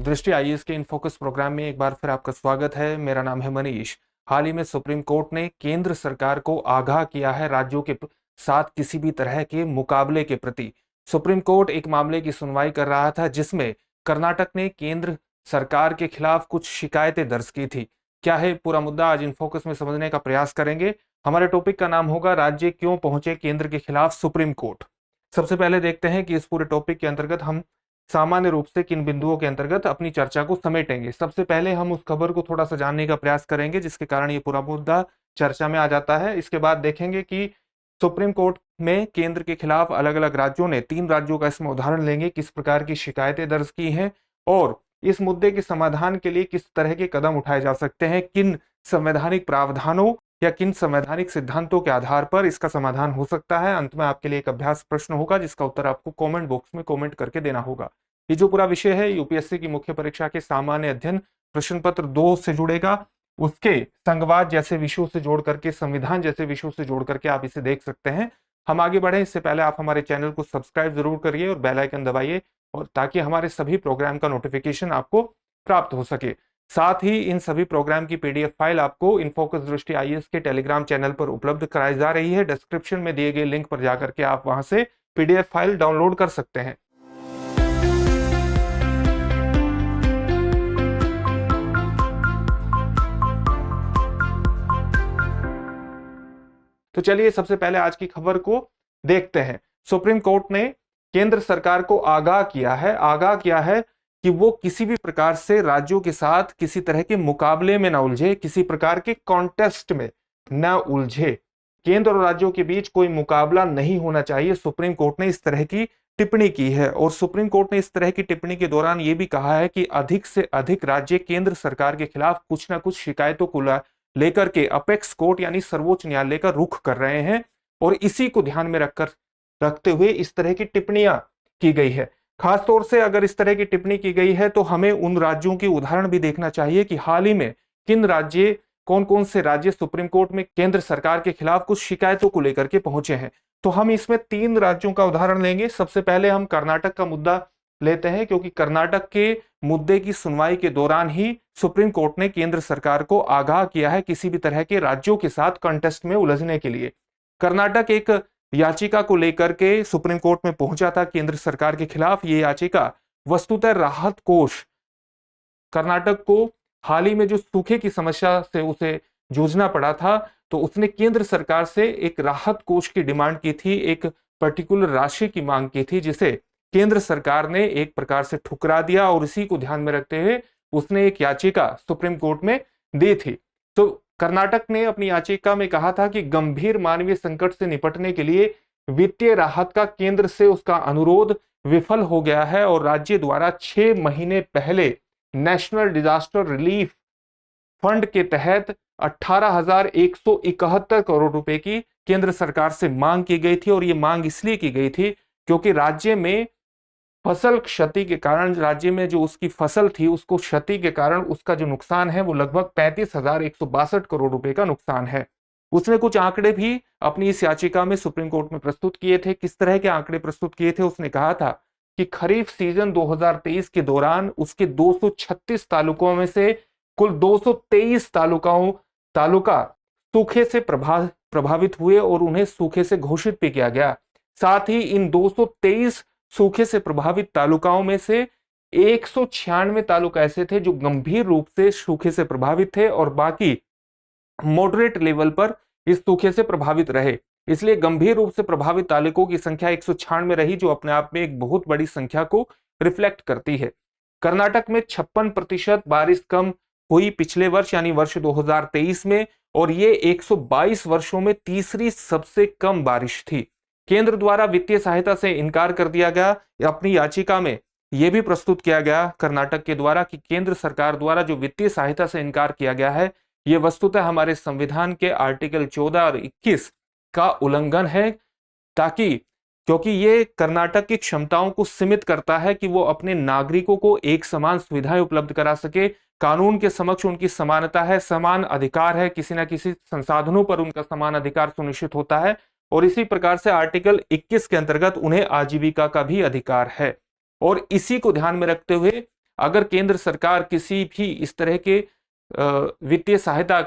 दृष्टि आईएएस के in focus programme में एक बार फिर आपका स्वागत है। मेरा नाम है मनीष। हाल ही में सुप्रीम कोर्ट ने केंद्र सरकार को आगाह किया है राज्यों के साथ किसी भी तरह के मुकाबले के प्रति। सुप्रीम कोर्ट एक मामले की सुनवाई कर रहा था जिसमें कर्नाटक ने केंद्र सरकार के खिलाफ कुछ शिकायतें दर्ज की थी। क्या है पूरा मुद्दा, आज इन फोकस में समझने का प्रयास करेंगे। हमारे टॉपिक का नाम होगा राज्य क्यों पहुंचे केंद्र के खिलाफ सुप्रीम कोर्ट। सबसे पहले देखते हैं कि इस पूरे टॉपिक के अंतर्गत हम सामान्य रूप से किन बिंदुओं के अंतर्गत अपनी चर्चा को समेटेंगे। सबसे पहले हम उस खबर को थोड़ा सा जानने का प्रयास करेंगे जिसके कारण ये पूरा मुद्दा चर्चा में आ जाता है। इसके बाद देखेंगे कि सुप्रीम कोर्ट में केंद्र के खिलाफ अलग अलग राज्यों ने, 3 राज्यों का इसमें उदाहरण लेंगे, किस प्रकार की शिकायतें दर्ज की हैं और इस मुद्दे के समाधान के लिए किस तरह के कदम उठाए जा सकते हैं, किन संवैधानिक प्रावधानों या किन संवैधानिक सिद्धांतों के आधार पर इसका समाधान हो सकता है। अंत में आपके लिए एक अभ्यास प्रश्न होगा जिसका उत्तर आपको कमेंट बॉक्स में कमेंट करके देना होगा। ये जो पूरा विषय है यूपीएससी की मुख्य परीक्षा के सामान्य अध्ययन प्रश्न पत्र 2 से जुड़ेगा, उसके संघवाद जैसे विषयों से जोड़ करके, संविधान जैसे विषयों से जोड़ करके आप इसे देख सकते हैं। हम आगे बढ़े इससे पहले आप हमारे चैनल को सब्सक्राइब जरूर करिए और बेल आइकन दबाइए और ताकि हमारे सभी प्रोग्राम का नोटिफिकेशन आपको प्राप्त हो सके। साथ ही इन सभी प्रोग्राम की पीडीएफ फाइल आपको इनफोकस दृष्टि आईएएस के टेलीग्राम चैनल पर उपलब्ध कराई जा रही है। डिस्क्रिप्शन में दिए गए लिंक पर जाकर के आप वहां से पीडीएफ फाइल डाउनलोड कर सकते हैं। तो चलिए सबसे पहले आज की खबर को देखते हैं। सुप्रीम कोर्ट ने केंद्र सरकार को आगाह किया है कि वो किसी भी प्रकार से राज्यों के साथ किसी तरह के मुकाबले में ना उलझे, किसी प्रकार के कॉन्टेस्ट में ना उलझे। केंद्र और राज्यों के बीच कोई मुकाबला नहीं होना चाहिए। सुप्रीम कोर्ट ने इस तरह की टिप्पणी की है और सुप्रीम कोर्ट ने इस तरह की टिप्पणी के दौरान यह भी कहा है कि अधिक से अधिक राज्य केंद्र सरकार के खिलाफ कुछ ना कुछ शिकायतों को लेकर के अपेक्स कोर्ट यानी सर्वोच्च न्यायालय का रुख कर रहे हैं और इसी को ध्यान में रखते हुए इस तरह की टिप्पणियां की गई है। खासतौर से अगर इस तरह की टिप्पणी की गई है तो हमें उन राज्यों के उदाहरण भी देखना चाहिए कि हाल ही में कौन कौन से राज्य सुप्रीम कोर्ट में केंद्र सरकार के खिलाफ कुछ शिकायतों को लेकर के पहुंचे हैं। तो हम इसमें 3 राज्यों का उदाहरण लेंगे। सबसे पहले हम कर्नाटक का मुद्दा लेते हैं क्योंकि कर्नाटक के मुद्दे की सुनवाई के दौरान ही सुप्रीम कोर्ट ने केंद्र सरकार को आगाह किया है किसी भी तरह के राज्यों के साथ कंटेस्ट में उलझने के लिए। कर्नाटक एक याचिका को लेकर के सुप्रीम कोर्ट में पहुंचा था केंद्र सरकार के खिलाफ। ये याचिका वस्तुतः राहत कोष, कर्नाटक को हाल ही में जो सूखे की समस्या से उसे जूझना पड़ा था तो उसने केंद्र सरकार से एक राहत कोष की डिमांड की थी, एक पर्टिकुलर राशि की मांग की थी जिसे केंद्र सरकार ने एक प्रकार से ठुकरा दिया और इसी को ध्यान में रखते हुए उसने एक याचिका सुप्रीम कोर्ट में दी थी। तो कर्नाटक ने अपनी याचिका में कहा था कि गंभीर मानवीय संकट से निपटने के लिए वित्तीय राहत का केंद्र से उसका अनुरोध विफल हो गया है और राज्य द्वारा 6 महीने पहले नेशनल डिजास्टर रिलीफ फंड के तहत 18,171 करोड़ रुपए की केंद्र सरकार से मांग की गई थी और ये मांग इसलिए की गई थी क्योंकि राज्य में फसल क्षति के कारण, राज्य में जो उसकी फसल थी उसको क्षति के कारण उसका जो नुकसान है वो लगभग 35,162 करोड़ रुपए का नुकसान है। उसने कुछ आंकड़े भी अपनी इस याचिका में सुप्रीम कोर्ट में प्रस्तुत किए थे। किस तरह के आंकड़े प्रस्तुत किए थे? उसने कहा था कि खरीफ सीजन 2023 के दौरान उसके 236 तालुकों में से कुल 223 तालुका सूखे से प्रभावित हुए और उन्हें सूखे से घोषित भी किया गया। साथ ही इन 223 सूखे से प्रभावित तालुकाओं में से 196 तालुका ऐसे थे जो गंभीर रूप से सूखे से प्रभावित थे और बाकी मॉडरेट लेवल पर इस सूखे से प्रभावित रहे। इसलिए गंभीर रूप से प्रभावित तालुकों की संख्या 196 रही, जो अपने आप में एक बहुत बड़ी संख्या को रिफ्लेक्ट करती है। कर्नाटक में 56% बारिश कम हुई पिछले वर्ष यानी वर्ष 2023 में और ये 122 वर्षों में तीसरी सबसे कम बारिश थी। केंद्र द्वारा वित्तीय सहायता से इनकार कर दिया गया। अपनी याचिका में यह भी प्रस्तुत किया गया कर्नाटक के द्वारा कि केंद्र सरकार द्वारा जो वित्तीय सहायता से इनकार किया गया है यह वस्तुतः हमारे संविधान के आर्टिकल 14 और 21 का उल्लंघन है, क्योंकि ये कर्नाटक की क्षमताओं को सीमित करता है कि वो अपने नागरिकों को एक समान सुविधाएं उपलब्ध करा सके। कानून के समक्ष उनकी समानता है, समान अधिकार है, किसी न किसी संसाधनों पर उनका समान अधिकार सुनिश्चित होता है और इसी प्रकार से आर्टिकल 21 के अंतर्गत उन्हें आजीविका का भी अधिकार है। और इसी को ध्यान में रखते हुए अगर केंद्र सरकार किसी भी इस तरह के वित्तीय सहायता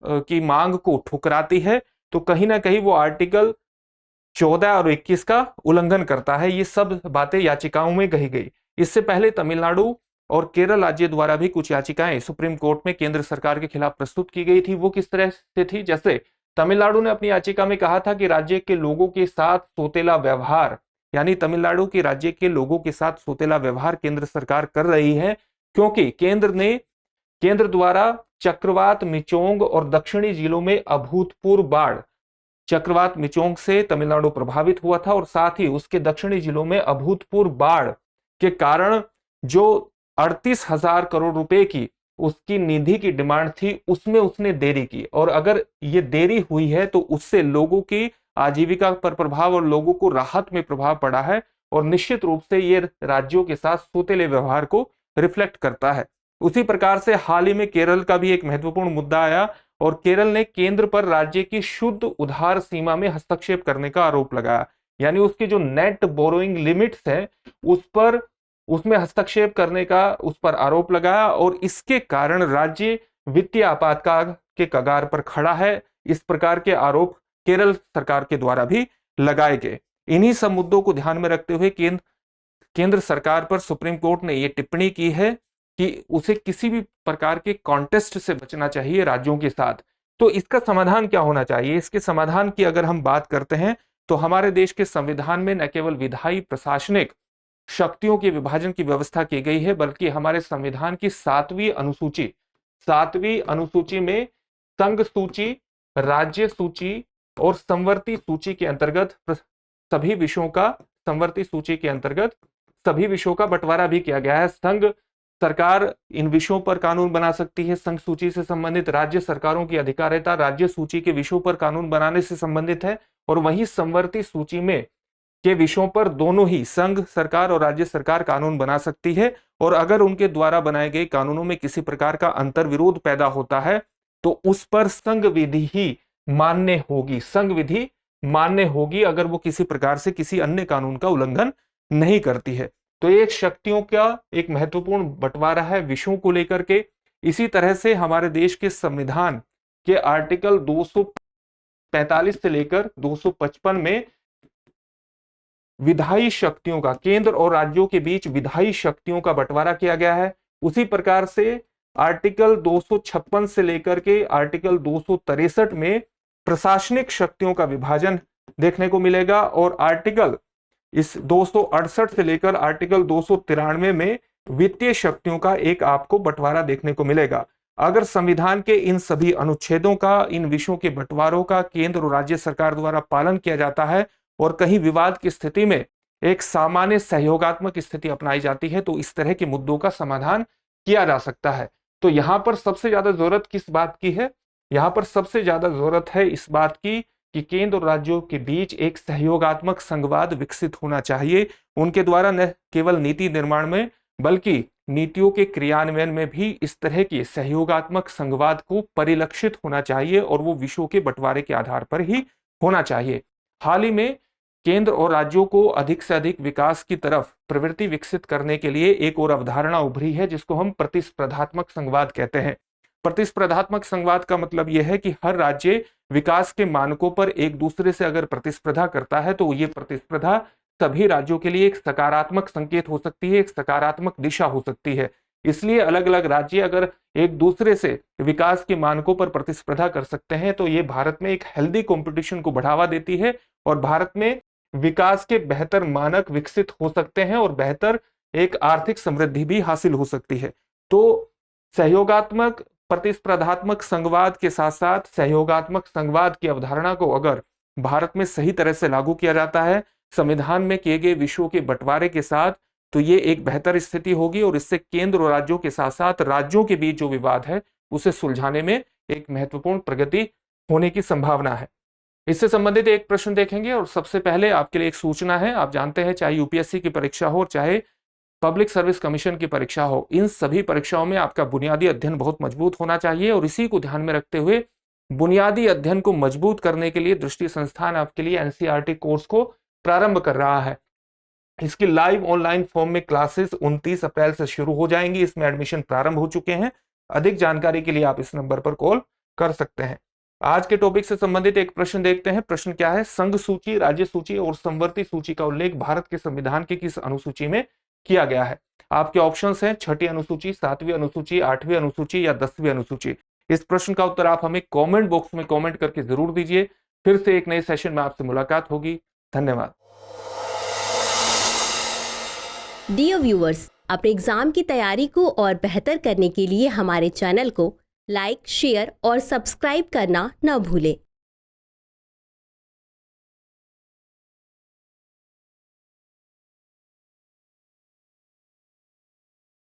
की मांग को ठुकराती है तो कहीं ना कहीं वो आर्टिकल 14 और 21 का उल्लंघन करता है। ये सब बातें याचिकाओं में कही गई। इससे पहले तमिलनाडु और केरल राज्य द्वारा भी कुछ याचिकाएं सुप्रीम कोर्ट में केंद्र सरकार के खिलाफ प्रस्तुत की गई थी। वो किस तरह से थी? जैसे तमिलनाडु ने अपनी याचिका में कहा था कि राज्य के लोगों के साथ सौतेला व्यवहार, यानी तमिलनाडु के राज्य के लोगों के साथ सौतेला व्यवहार केंद्र सरकार कर रही है, क्योंकि केंद्र द्वारा चक्रवात मिचोंग और दक्षिणी जिलों में अभूतपूर्व बाढ़, चक्रवात मिचोंग से तमिलनाडु प्रभावित हुआ था और साथ ही उसके दक्षिणी जिलों में अभूतपूर्व बाढ़ के कारण जो 38,000 करोड़ रुपए की उसकी निधि की डिमांड थी उसमें उसने देरी की। और अगर ये देरी हुई है तो उससे लोगों की आजीविका पर प्रभाव और लोगों को राहत में प्रभाव पड़ा है और निश्चित रूप से ये राज्यों के साथ सौतेले व्यवहार को रिफ्लेक्ट करता है। उसी प्रकार से हाल ही में केरल का भी एक महत्वपूर्ण मुद्दा आया और केरल ने केंद्र पर राज्य की शुद्ध उधार सीमा में हस्तक्षेप करने का आरोप लगाया, यानी उसकी जो नेट बोरोइंग लिमिट्स है उसमें हस्तक्षेप करने का उस पर आरोप लगाया और इसके कारण राज्य वित्तीय आपातकाल के कगार पर खड़ा है। इस प्रकार के आरोप केरल सरकार के द्वारा भी लगाए गए। इन्हीं सब मुद्दों को ध्यान में रखते हुए केंद्र सरकार पर सुप्रीम कोर्ट ने यह टिप्पणी की है कि उसे किसी भी प्रकार के कॉन्टेस्ट से बचना चाहिए राज्यों के साथ। तो इसका समाधान क्या होना चाहिए? इसके समाधान की अगर हम बात करते हैं तो हमारे देश के संविधान में न केवल विधायी प्रशासनिक शक्तियों के विभाजन की व्यवस्था की गई है, बल्कि हमारे संविधान की 7वीं अनुसूची में संघ सूची, राज्य सूची और संवर्ती सूची के अंतर्गत सभी विषयों का बंटवारा भी किया गया है। संघ सरकार इन विषयों पर कानून बना सकती है, संघ सूची से संबंधित राज्य सरकारों की अधिकारिता राज्य सूची के विषयों पर कानून बनाने से संबंधित है, और वही संवर्ती सूची में के विषयों पर दोनों ही संघ सरकार और राज्य सरकार कानून बना सकती है। और अगर उनके द्वारा बनाए गए कानूनों में किसी प्रकार का अंतर्विरोध पैदा होता है तो उस पर संघ विधि ही मान्य होगी अगर वो किसी प्रकार से किसी अन्य कानून का उल्लंघन नहीं करती है। तो एक शक्तियों का एक महत्वपूर्ण बंटवारा है विषयों को लेकर के। इसी तरह से हमारे देश के संविधान के आर्टिकल 245 से लेकर 255 में विधायी शक्तियों का, केंद्र और राज्यों के बीच विधायी शक्तियों का बंटवारा किया गया है। उसी प्रकार से आर्टिकल 256 से लेकर के आर्टिकल 263 में प्रशासनिक शक्तियों का विभाजन देखने को मिलेगा, और आर्टिकल इस 268 से लेकर आर्टिकल 293 में वित्तीय शक्तियों का एक आपको बंटवारा देखने को मिलेगा। अगर संविधान के इन सभी अनुच्छेदों का, इन विषयों के बंटवारों का केंद्र और राज्य सरकार द्वारा पालन किया जाता है और कहीं विवाद की स्थिति में एक सामान्य सहयोगात्मक स्थिति अपनाई जाती है तो इस तरह के मुद्दों का समाधान किया जा सकता है। तो यहां पर सबसे ज्यादा जरूरत किस बात की है? यहां पर सबसे ज्यादा जरूरत है इस बात की कि केंद्र और राज्यों के बीच एक सहयोगात्मक संघवाद विकसित होना चाहिए। उनके द्वारा न केवल नीति निर्माण में बल्कि नीतियों के क्रियान्वयन में भी इस तरह के सहयोगात्मक संघवाद को परिलक्षित होना चाहिए और वो विषयों के बंटवारे के आधार पर ही होना चाहिए। हाल ही में केंद्र और राज्यों को अधिक से अधिक विकास की तरफ प्रवृत्ति विकसित करने के लिए एक और अवधारणा उभरी है जिसको हम प्रतिस्पर्धात्मक संघवाद कहते हैं। प्रतिस्पर्धात्मक संघवाद का मतलब यह है कि हर राज्य विकास के मानकों पर एक दूसरे से अगर प्रतिस्पर्धा करता है तो ये प्रतिस्पर्धा सभी राज्यों के लिए एक सकारात्मक संकेत हो सकती है, एक सकारात्मक दिशा हो सकती है। इसलिए अलग अलग राज्य अगर एक दूसरे से विकास के मानकों पर प्रतिस्पर्धा कर सकते हैं तो ये भारत में एक हेल्दी कंपटीशन को बढ़ावा देती है और भारत में विकास के बेहतर मानक विकसित हो सकते हैं और बेहतर एक आर्थिक समृद्धि भी हासिल हो सकती है। तो सहयोगात्मक प्रतिस्पर्धात्मक संघवाद के साथ साथ सहयोगात्मक संघवाद की अवधारणा को अगर भारत में सही तरह से लागू किया जाता है संविधान में किए गए विषयों के बंटवारे के साथ, तो ये एक बेहतर स्थिति होगी और इससे केंद्र और राज्यों के साथ साथ राज्यों के बीच जो विवाद है उसे सुलझाने में एक महत्वपूर्ण प्रगति होने की संभावना है। इससे संबंधित एक प्रश्न देखेंगे और सबसे पहले आपके लिए एक सूचना है। आप जानते हैं चाहे यूपीएससी की परीक्षा हो चाहे पब्लिक सर्विस कमीशन की परीक्षा हो, इन सभी परीक्षाओं में आपका बुनियादी अध्ययन बहुत मजबूत होना चाहिए और इसी को ध्यान में रखते हुए बुनियादी अध्ययन को मजबूत करने के लिए दृष्टि संस्थान आपके लिए एनसीईआरटी कोर्स को प्रारंभ कर रहा है। इसकी लाइव ऑनलाइन फॉर्म में क्लासेस 29 अप्रैल से शुरू हो जाएंगी। इसमें एडमिशन प्रारंभ हो चुके हैं। अधिक जानकारी के लिए आप इस नंबर पर कॉल कर सकते हैं। आज के टॉपिक से संबंधित एक प्रश्न देखते हैं। प्रश्न क्या है? संघ सूची, राज्य सूची और संवर्ती सूची का उल्लेख भारत के संविधान की किस अनुसूची में किया गया है? आपके ऑप्शंस हैं छठी अनुसूची, 7वीं अनुसूची, 8वीं अनुसूची या 10वीं अनुसूची। इस प्रश्न का उत्तर आप हमें कमेंट बॉक्स में कमेंट करके जरूर दीजिए। फिर से एक नए सेशन में आपसे मुलाकात होगी। धन्यवाद। डियर व्यूअर्स, अपने एग्जाम की तैयारी को और बेहतर करने के लिए हमारे चैनल को लाइक, शेयर और सब्सक्राइब करना न भूलें।